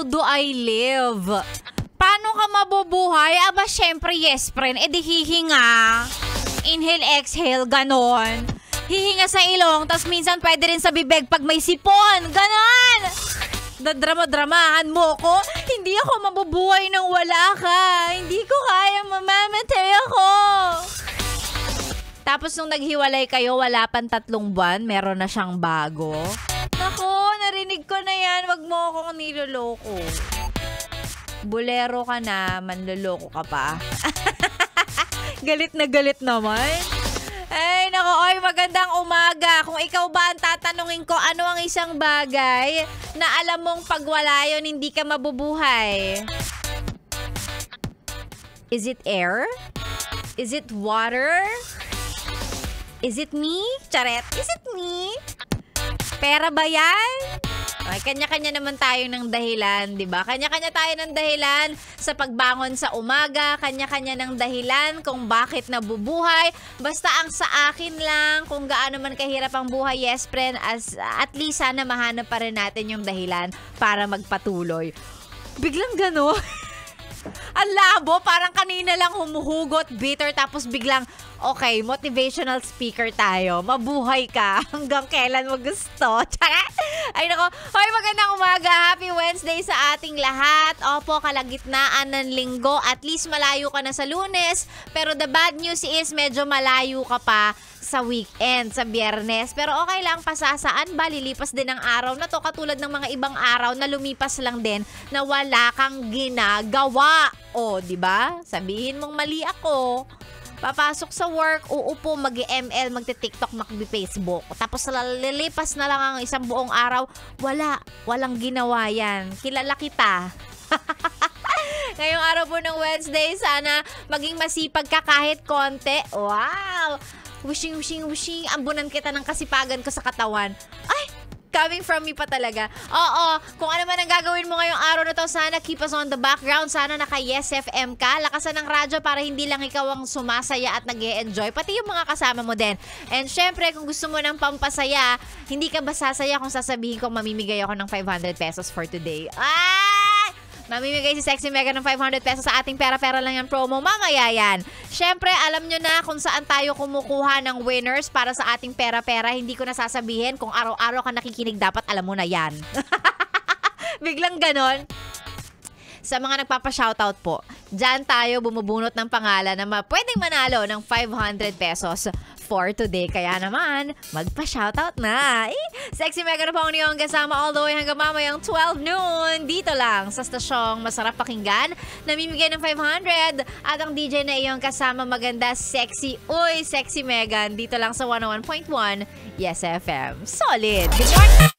how do I live? Paano ka mabubuhay? Aba, syempre, yes, friend. E di hihinga. Inhale, exhale, ganon. Hihinga sa ilong, tas minsan pwede rin sa bibig pag may sipon. Ganon! Dadrama-dramahan mo ko. Hindi ako mabubuhay nang wala ka. Hindi ko kaya, mamamatay ako. Tapos nung naghiwalay kayo, wala pang 3 buwan, meron na siyang bago. Naku, narinig ko na yan. Wag mo akong niloloko. Bulero ka na, manloloko ka pa. Galit na galit naman. Ay, nako, oy, magandang umaga. Kung ikaw ba ang tatanungin ko, ano ang isang bagay na alam mong pag wala yun, hindi ka mabubuhay? Is it air? Is it water? Is it me? Charet, is it me? Pera ba yan? Ay, kanya-kanya naman tayo ng dahilan, di ba? Kanya-kanya tayo ng dahilan sa pagbangon sa umaga, kanya-kanya ng dahilan kung bakit nabubuhay. Basta ang sa akin lang, kung gaano man kahirap ang buhay, yes, friend, at least sana mahanap pa rin natin yung dahilan para magpatuloy. Biglang gano'n. Ang labo, parang kanina lang humuhugot, bitter, tapos biglang, okay, motivational speaker tayo. Mabuhay ka hanggang kailan mo gusto. Ay nako, hoy, magandang umaga. Happy Wednesday sa ating lahat. Opo, kalagitnaan ng linggo. At least malayo ka na sa Lunes. Pero the bad news is medyo malayo ka pa sa weekend, sa Biyernes. Pero okay lang, pasasaan ba? Lilipas din ang araw na to, katulad ng mga ibang araw na lumipas lang din na wala kang ginagawa. O, di ba? Sabihin mong mali ako. Papasok sa work, uupo, mag-ML, magti-TikTok, mag-Facebook. Tapos lilipas na lang ang isang buong araw, walang ginawa yan. Kilala kita. Ngayong araw po ng Wednesday, sana maging masipag ka kahit konti. Wow! Wishing. Ambunan kita ng kasipagan ko sa katawan. Ay! Coming from me pa talaga. Oo, kung ano man ang gagawin mo ngayong araw na to, sana keep us on the background. Sana naka-Yes FM ka. Lakasan ng radyo para hindi lang ikaw ang sumasaya at nag-e-enjoy. Pati yung mga kasama mo din. And syempre, kung gusto mo ng pampasaya, hindi ka ba sasaya kung sasabihin kong mamimigay ako ng 500 pesos for today? Mamimigay si Sexy Mega ng 500 pesos sa ating pera-pera lang yung promo. Mamaya yan. Syempre, alam nyo na kung saan tayo kumukuha ng winners para sa ating pera-pera. Hindi ko na sasabihin. Kung araw-araw ka nakikinig, dapat alam mo na yan. Biglang ganon. Sa mga nagpapa-shoutout po, dyan tayo bumubunot ng pangalan na pwedeng manalo ng 500 pesos for today. Kaya naman, magpa-shoutout na. Sexy Mega na po ang niyong kasama all the way hanggang mamayang 12 noon. Dito lang sa stasyong masarap pakinggan. Namimigay ng 500 at ang DJ na iyong kasama maganda, sexy. Uy, Sexy Mega. Dito lang sa 101.1 Yes FM. Solid. Good morning!